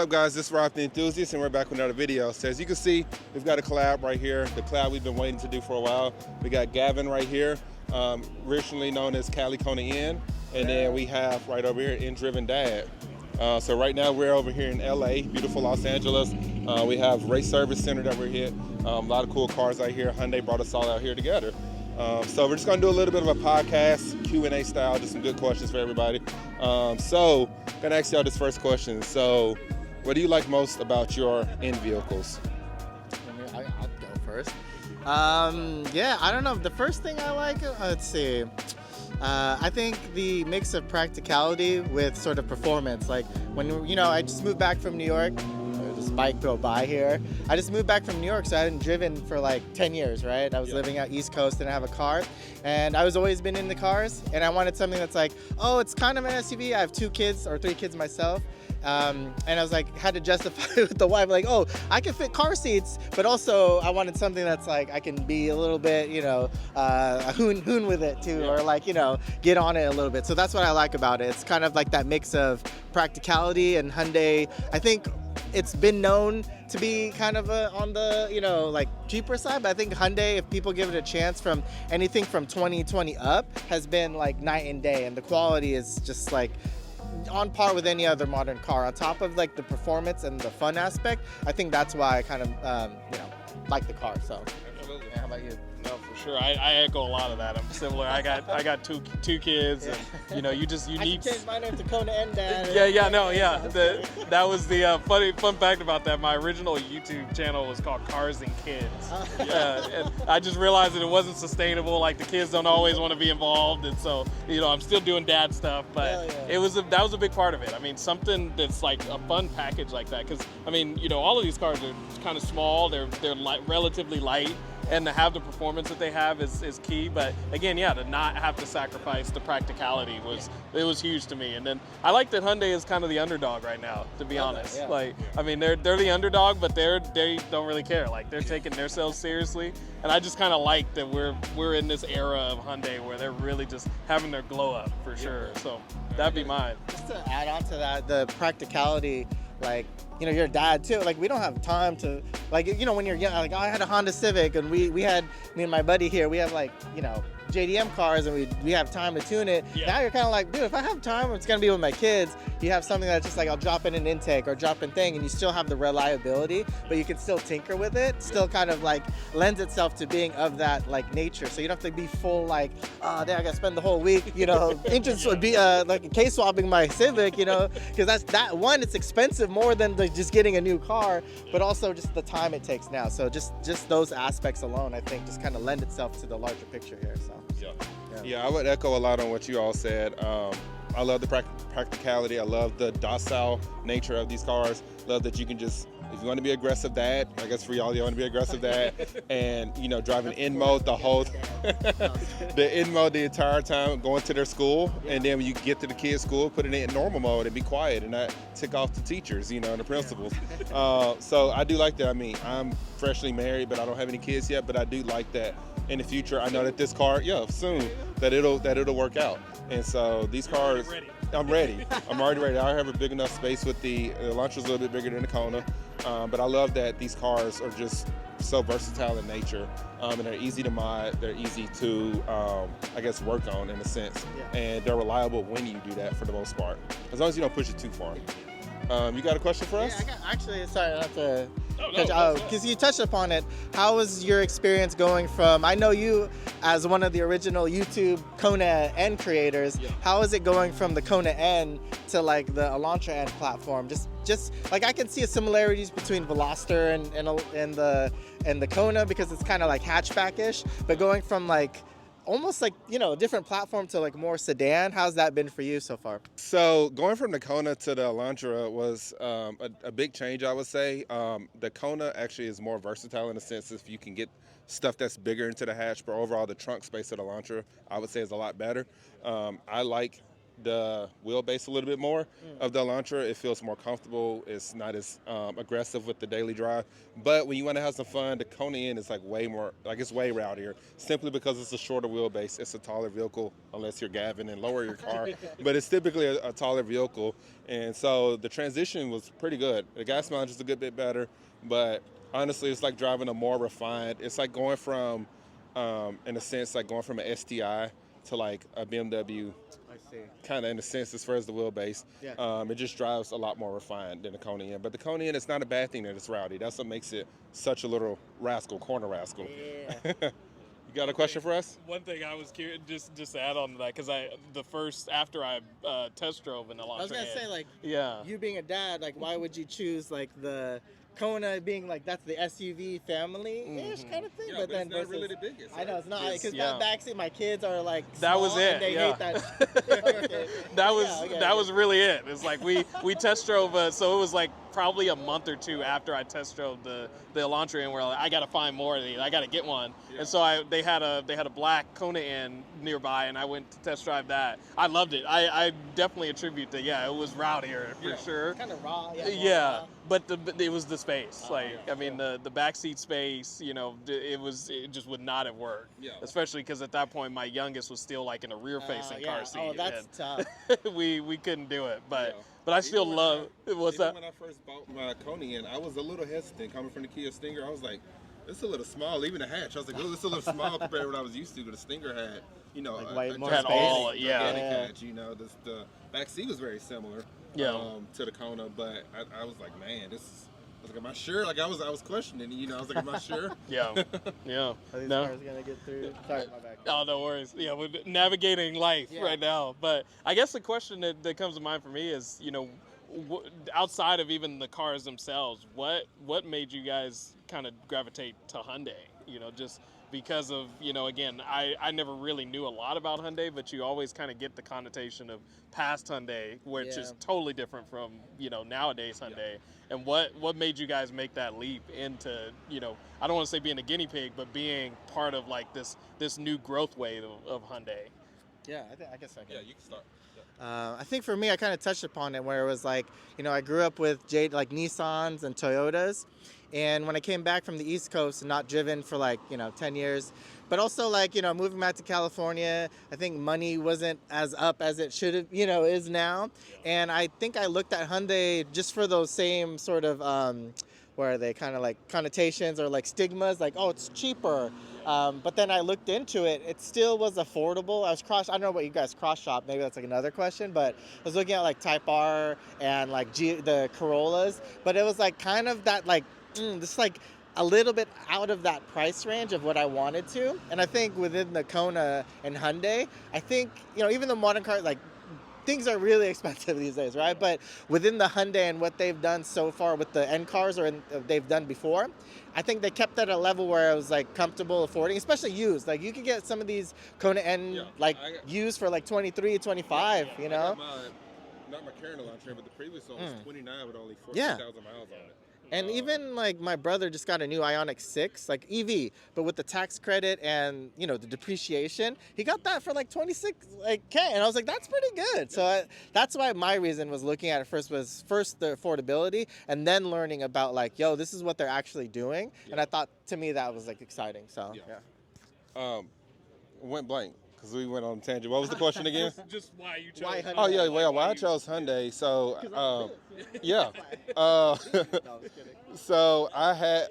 up, guys? This is Rob the Enthusiast, and we're back with another video. So as you can see, we've got a collab right here, the collab we've been waiting to do for a while. We got Gavin right here, originally known as Kona N, and then we have right over here, N-Driven Dad. So right now we're over here in LA, beautiful Los Angeles. We have Race Service Center that we're here. A lot of cool cars out here. Hyundai brought us all out here together. So we're just gonna do a little bit of a podcast, Q&A style, just some good questions for everybody. So gonna ask y'all this first question. So what do you like most about your N vehicles? I'll go first. Yeah, I don't know. The first thing I like, let's see. I think the mix of practicality with sort of performance. Like when, I just moved back from New York. This bike go by here. I just moved back from New York, so I hadn't driven for like 10 years, right? I was living out East Coast, didn't have a car. And I was always been into cars, and I wanted something that's like, oh, it's kind of an SUV. I have 2 kids or 3 kids myself. And I was like, had to justify with the wife, like, oh, I can fit car seats, but also I wanted something that's like, I can be a little bit, a hoon with it too, or like, get on it a little bit. So that's what I like about it. It's kind of like that mix of practicality and Hyundai. I think it's been known to be kind of on the, like cheaper side, but I think Hyundai, if people give it a chance, from anything from 2020 up, has been like night and day, and the quality is just like on par with any other modern car. On top of like the performance and the fun aspect, I think that's why I kind of like the car. So Absolutely. how about you? No, for sure. I echo a lot of that. I'm similar. I got two kids, and you I need. should change my name to Kona N, Dad. That was the fun fact about that. My original YouTube channel was called Cars and Kids. And I just realized that it wasn't sustainable. Like the kids don't always want to be involved, and so I'm still doing dad stuff. But that was a big part of it. I mean, something that's like a fun package like that, because all of these cars are kind of small. They're relatively light. And to have the performance that they have is key. But again, to not have to sacrifice the practicality was huge to me. And then I like that Hyundai is kind of the underdog right now, to be honest. Yeah. Like, I mean, they're the underdog, but they don't really care. Like, they're taking themselves seriously. And I just kind of like that we're in this era of Hyundai where they're really just having their glow up for sure. So that'd be mine. Just to add on to that, the practicality, like, you're a dad too. Like, we don't have time to, like, when you're young, like, I had a Honda Civic, and we had, me and my buddy here, we have like, JDM cars, and we have time to tune it. Now you're kind of like, dude, if I have time, it's gonna be with my kids. You have something that's just like, I'll drop in an intake or drop in thing, and you still have the reliability, but you can still tinker with it. Still kind of like lends itself to being of that like nature. So you don't have to be full like, oh, there I gotta spend the whole week, engines would be like case swapping my Civic, because that one, it's expensive more than just getting a new car, but also just the time it takes now. So just those aspects alone, I think, just kind of lend itself to the larger picture here. So. Yeah, I would echo a lot on what you all said. I love the practicality. I love the docile nature of these cars. Love that you can just, if you want to be aggressive dad, I guess for y'all, you want to be aggressive dad, and driving in mode the in mode the entire time, going to their school, and then when you get to the kids' school, put it in normal mode and be quiet and not tick off the teachers, and the principals. So I do like that. I mean, I'm freshly married, but I don't have any kids yet, but I do like that. In the future, I know that this car, soon, that it'll work out. And so these cars, I'm ready. I'm already ready. I have a big enough space with the Elantra's a little bit bigger than the Kona, but I love that these cars are just so versatile in nature, and they're easy to mod. They're easy to, work on in a sense, and they're reliable when you do that for the most part, as long as you don't push it too far. You got a question for us? Actually, sorry, not to. Because you touched upon it. How was your experience going from, I know you as one of the original YouTube Kona N creators, how is it going from the Kona N to like the Elantra N platform? Just like, I can see similarities between Veloster and the Kona, because it's kind of like hatchback-ish, but going from like almost like, a different platform to like more sedan. How's that been for you so far? So going from the Kona to the Elantra was a big change, I would say. The Kona actually is more versatile in a sense if you can get stuff that's bigger into the hatch, but overall the trunk space of the Elantra, I would say, is a lot better. I like the wheelbase a little bit more of the Elantra. It feels more comfortable. It's not as aggressive with the daily drive. But when you want to have some fun, the Kona N is like way more, like it's way rowdier, simply because it's a shorter wheelbase. It's a taller vehicle, unless you're Gavin and lower your car. But it's typically a taller vehicle. And so the transition was pretty good. The gas mileage is a good bit better. But honestly, it's like driving a more refined, it's like going from, in a sense, like going from an STI to like a BMW, I see. kind of in a sense as far as the wheelbase. Yeah. It just drives a lot more refined than the Kona N. But the Kona N, it's not a bad thing that it's rowdy. That's what makes it such a little rascal, corner rascal. Yeah. You got a question for us? One thing I was curious, just to add on to that, because after I test drove an Elantra I was gonna N, say, like, yeah, you being a dad, like, why would you choose like the Kona being like that's the SUV family-ish kind of thing? Yeah, but then it's not really the biggest. I know it's not, It's- because yeah. that backseat, my kids are like That was small, it, and they yeah. hate that. Okay. that was Yeah, okay, that okay. was really it. It's like we test drove, so it was like probably a month or two after I test drove the Elantra N, where like, I got to find more of these. I got to get one. And so they had a black Kona N nearby, and I went to test drive that. I loved it. I definitely attribute that. Yeah, it was rowdier for sure. Kind of raw. Yeah, raw. but it was the space. Oh, Like, yeah, I mean, the backseat space, it just would not have worked. Yeah. Especially because at that point, my youngest was still like in a rear-facing Yeah. car seat. Oh, that's tough. and we couldn't do it. But Yeah. but I still Even when love. What's Even that? when I first bought my Kona N, I was a little hesitant coming from the Kia Stinger. I was like, it's a little small, even the hatch. I was like, oh, it's a little small compared to what I was used to. The Stinger had, Like way more Had space. all, yeah. gigantic Yeah. hatch. The back seat was very similar Yeah. to the Kona, but I was like, man, this is. I was like, am I sure? Like I was questioning. I was like, am I sure? Yeah, yeah. Are these No. cars gonna get through? Sorry, my bad. Oh, no worries. Yeah, we're navigating life Yeah. right now. But I guess the question that comes to mind for me is, outside of even the cars themselves, what made you guys kind of gravitate to Hyundai? Just because of, again, I never really knew a lot about Hyundai, but you always kind of get the connotation of past Hyundai, which is totally different from, nowadays Hyundai. And what made you guys make that leap into, I don't want to say being a guinea pig, but being part of like this new growth wave of Hyundai? Yeah, I guess I can. Yeah, you can start. I think for me, I kind of touched upon it where it was like, I grew up with like Nissans and Toyotas. And when I came back from the East Coast and not driven for like, 10 years, but also like, moving back to California, I think money wasn't as up as it should have, is now. And I think I looked at Hyundai just for those same sort of, where are they kind of like connotations or like stigmas, like, oh, it's cheaper. But then I looked into it, it still was affordable. I don't know about you guys cross shop, maybe that's like another question, but I was looking at like Type R and like the Corollas, but it was like kind of that like, this like a little bit out of that price range of what I wanted to. And I think within the Kona and Hyundai, I think, even the modern cars, like things are really expensive these days, right? But within the Hyundai and what they've done so far with the N cars or they've done before, I think they kept that at a level where I was like comfortable affording, especially used. Like you could get some of these Kona N used for like 23, 25, I got not my current Elantra, but the previous one was 29 with only 14,000 miles on it. And even like my brother just got a new Ioniq 6, like EV, but with the tax credit and the depreciation, he got that for like 26 K, and I was like, that's pretty good. So that's why my reason was looking at it first the affordability, and then learning about like, yo, this is what they're actually doing, and I thought to me that was like exciting. So Went blank because we went on a tangent. What was the question again? Just why you chose Why Hyundai? Oh yeah, well, I chose Hyundai. So yeah. No, I was kidding. So I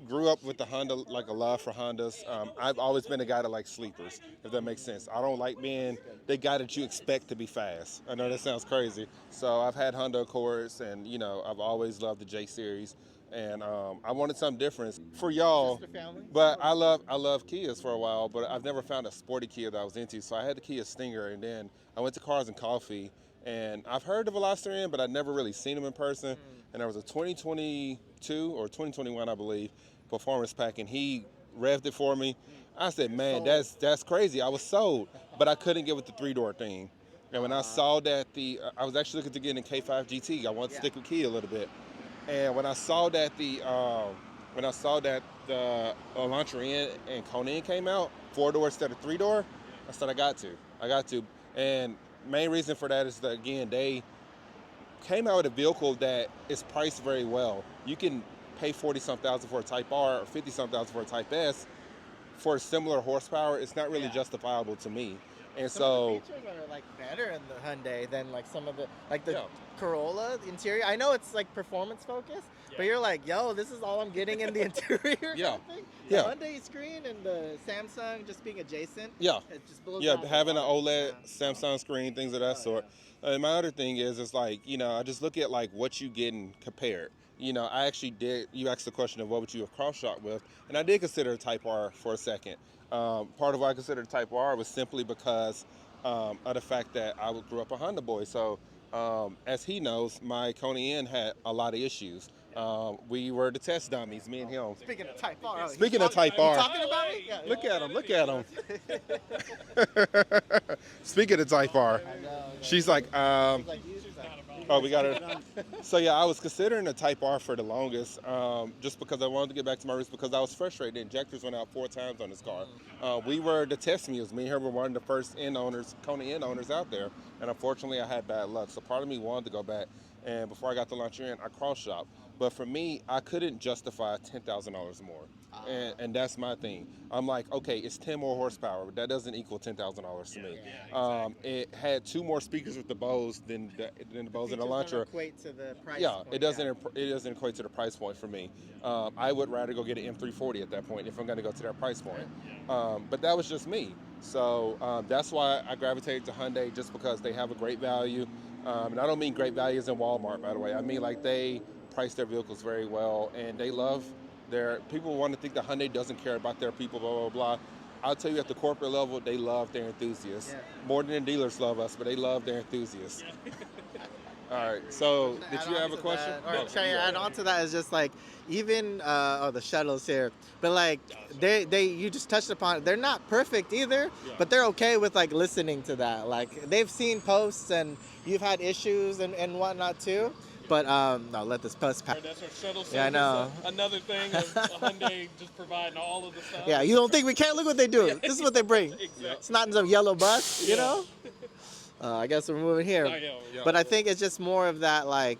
grew up with the Honda, like a love for Hondas. I've always been a guy that likes sleepers, if that makes sense. I don't like being the guy that you expect to be fast. I know that sounds crazy. So I've had Honda Accords, and I've always loved the J series, and I wanted something different for y'all. Sister family? But I love Kias for a while, but I've never found a sporty Kia that I was into. So I had the Kia Stinger, and then I went to Cars and Coffee, and I've heard of Elantra N, but I'd never really seen them in person. And there was a 2022 or 2021, I believe, performance pack, and he revved it for me. I said, man, that's crazy. I was sold, but I couldn't get with the 3-door thing. And when I saw that I was actually looking to get in K5 GT. I wanted to stick with Kia a little bit. And when I saw that the Elantra N and Kona N came out, 4-door instead of 3-door, I said I got to. And main reason for that is that, again, they came out with a vehicle that is priced very well. You can pay 40-some thousand for a Type R or 50-some thousand for a Type S for similar horsepower. It's not really justifiable to me. And some so of the features are like better in the Hyundai than like some of the like the Yeah. Corolla the interior. I know it's like performance focused, but you're like, yo, this is all I'm getting in the interior. Yeah. Kind of thing. The Yeah. Hyundai screen and the Samsung just being adjacent. yeah, It just blows yeah, out the having an water. OLED Yeah. Samsung screen, things of that Oh, sort. And my other thing is, it's like, I just look at like what you getting compared. I actually did. You asked the question of what would you have cross shot with, and I did consider a Type R for a second. Part of why I considered Type R was simply because of the fact that I grew up a Honda boy. So as he knows, my Kona N had a lot of issues. We were the test dummies, me and him. Speaking of Type R, Speaking of Type you R, talking about it? Yeah. look at him, look at him. Speaking of Type R, I know. she's like, Like, you- oh, we got her. So yeah, I was considering a Type R for the longest, just because I wanted to get back to my roots because I was frustrated. The injectors went out 4 times on this car. We were the test mules. Me and her were one of the first Kona N owners out there, and unfortunately I had bad luck. So part of me wanted to go back, and before I got the Elantra N, I cross-shopped. But for me, I couldn't justify $10,000 more. And that's my thing. I'm like, okay, it's 10 more horsepower, but that doesn't equal $10,000 to me. It had 2 more speakers with the Bose than the Bose and features don't Elantra. equate to the price. Yeah, point, it doesn't equate to the price point for me. I would rather go get an M340 at that point if I'm going to go to that price point. But that was just me. So that's why I gravitated to Hyundai, just because they have a great value. And I don't mean great values in Walmart, by the way. I mean like they price their vehicles very well, and they love people want to think that Hyundai doesn't care about their people, blah, blah, blah. I'll tell you, at the corporate level, they love their enthusiasts. More than the dealers love us, but they love their enthusiasts. All right, so did you have a question? Or trying to add on to that is just like, even the shuttles here, but like you just touched upon it. They're not perfect either, but they're okay with like listening to that. Like they've seen posts and you've had issues and whatnot too. But no, let this post pass. That's our shuttle service. Yeah, I know. Another thing of Hyundai just providing all of the stuff. Yeah, you don't think we can't? Look what they do. This is what they bring. Exactly. It's not in some yellow bus, you know? I guess we're moving here. Yeah. But I think it's just more of that like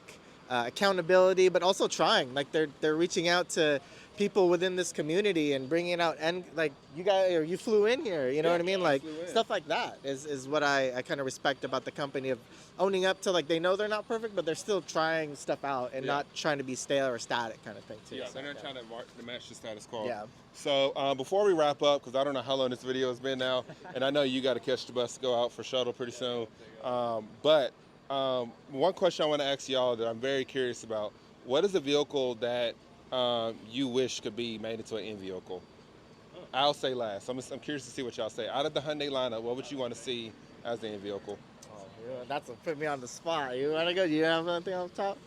accountability, but also trying. Like they're reaching out to people within this community and bringing out, and like you flew in here, you know what I mean? Like stuff like that is what I kind of respect about the company, of owning up to, like, they know they're not perfect, but they're still trying stuff out and not trying to be stale or static kind of thing too. Yeah, So, they're not trying to match the status quo. Yeah. So before we wrap up, because I don't know how long this video has been now, and I know you got to catch the bus to go out for shuttle pretty soon. But one question I want to ask y'all that I'm very curious about: what is a vehicle that you wish could be made into an N vehicle? I'll say last. I'm curious to see what y'all say. Out of the Hyundai lineup, what would you want to see as the N vehicle? yeah, that's what put me on the spot. You want to go? You have anything on top?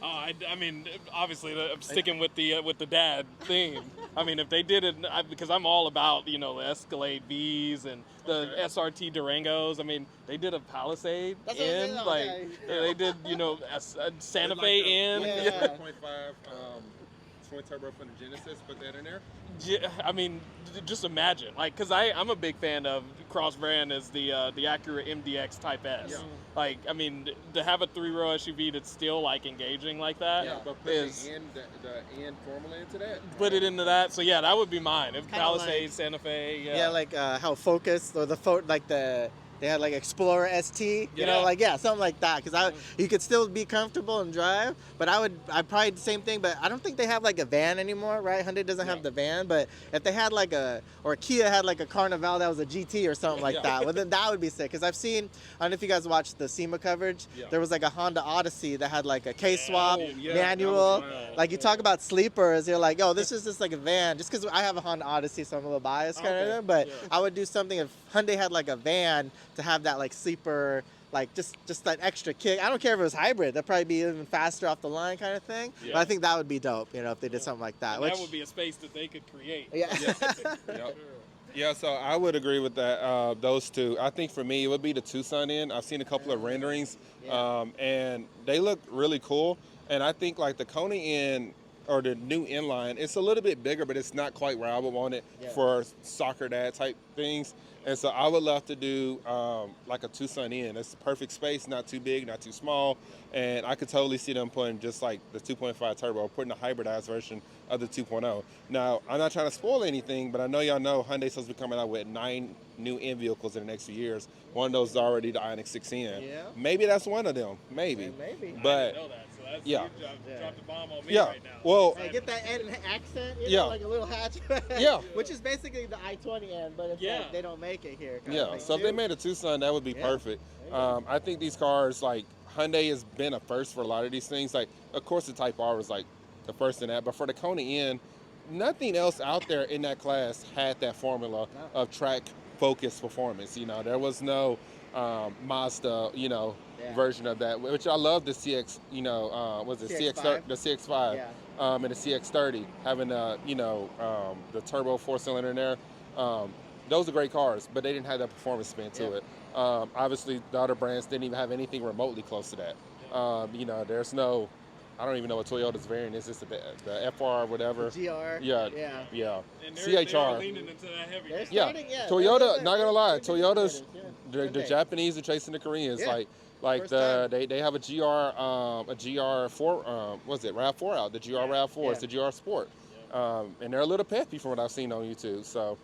Oh, I mean, obviously, I'm sticking with the dad theme. I mean, if they did it, because I'm all about, the Escalade Vs and the SRT Durangos. I mean, they did a Palisade That's what I'm in, saying, like okay. they did, a Santa Fe in. Yeah. 1.5 twin turbo from the Genesis. Put that in there. Yeah, I mean, just imagine, like, because I'm a big fan of cross-brand as the Acura MDX Type S. Yeah. Like, I mean, to have a 3-row SUV that's still like engaging like that But put is the N formula into that. put it into that. So yeah, that would be mine. If Kinda Palisade, like- Santa Fe, Yeah, like how Focus or they had like Explorer ST, you know, something like that. Because you could still be comfortable and drive, but I'd probably the same thing. But I don't think they have like a van anymore, right? Hyundai doesn't have the van, but if they had like or Kia had like a Carnival that was a GT or something like that, well then that would be sick. Because I've seen, I don't know if you guys watched the SEMA coverage, there was like a Honda Odyssey that had like a K-swap manual. Like you talk about sleepers, you're like, oh, this is just like a van. Just because I have a Honda Odyssey, so I'm a little biased kind of thing. But I would do something if Hyundai had like a van to have that like sleeper, like just that extra kick. I don't care if it was hybrid. That'd probably be even faster off the line kind of thing. But I think that would be dope, if they did something like that. that would be a space that they could create. Yeah, so I would agree with that. Those two. I think for me, it would be the Tucson N. I've seen a couple of renderings, and they look really cool. And I think like the Kona N, or the new inline, it's a little bit bigger, but it's not quite where I would want it for soccer dad type things. And so I would love to do like a Tucson N. It's the perfect space, not too big, not too small. And I could totally see them putting just like the 2.5 turbo, putting a hybridized version of the 2.0. Now, I'm not trying to spoil anything, but I know y'all know Hyundai's supposed to be coming out with 9 new N vehicles in the next few years. One of those is already the Ioniq 6N. Yeah. Maybe that's one of them, maybe. Maybe. But I didn't know that, so that's, yeah. you dropped the bomb on me Yeah, right now. well, Hey, get that N accent, you Yeah. know, like a little hatchback. Yeah. Which is basically the I-20 N, but it's like they don't make it here. kind of yeah, thing, so if too. they made a Tucson, that would be Yeah. perfect. I think these cars, like Hyundai has been a first for a lot of these things. Like, of course, the Type R was like the first in that, but for the Kona N, nothing else out there in that class had that formula of track-focused performance. You know, there was no Mazda, you know, version of that, which I love the CX, you know, was it CX-5? the CX-5 Yeah. and the CX-30, having, you know, the turbo 4-cylinder in there. Those are great cars, but they didn't have that performance spin to it. Obviously, the other brands didn't even have anything remotely close to that. You know, there's no, I don't even know what Toyota's variant is. It's the FR or whatever. GR. Yeah. And they're CHR. leaning into that heavy. They're Yeah, starting, Toyota. Not gonna lie, they're Toyota's good. the Japanese are chasing the Koreans. Yeah. Like First they have a GR4 was it RAV4 out? The GR RAV4 is the GR Sport, and they're a little peppy from what I've seen on YouTube. So,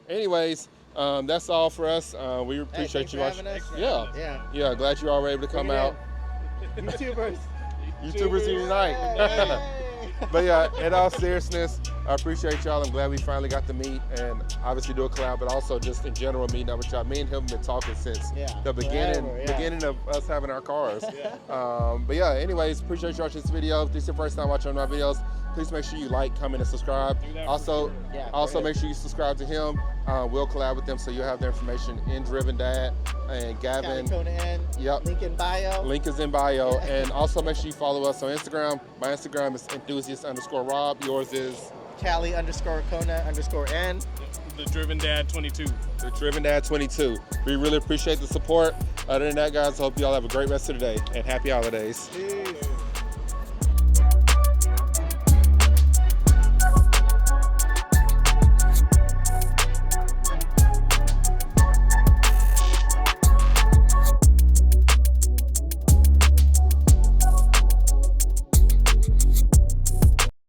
anyways, that's all for us. We appreciate you watching. Yeah. Glad you all were able to come out. YouTubers. YouTubers unite. But yeah, in all seriousness, I appreciate y'all. I'm glad we finally got to meet and obviously do a collab, but also just in general meeting up with y'all. Me and him have been talking since the beginning of us having our cars. But yeah, anyways, appreciate you watching this video. If this is your first time watching one of my videos, please make sure you like, comment, and subscribe. Also make sure you subscribe to him. We'll collab with them, so you'll have their information in Driven Dad and Gavin. Kona N. Yep. Link in bio. Link is in bio. And also make sure you follow us on Instagram. My Instagram is enthusiast_Rob. Yours is Cali_Kona_N. The Driven Dad 22. The Driven Dad 22. We really appreciate the support. Other than that, guys, I hope you all have a great rest of the day and happy holidays. Peace.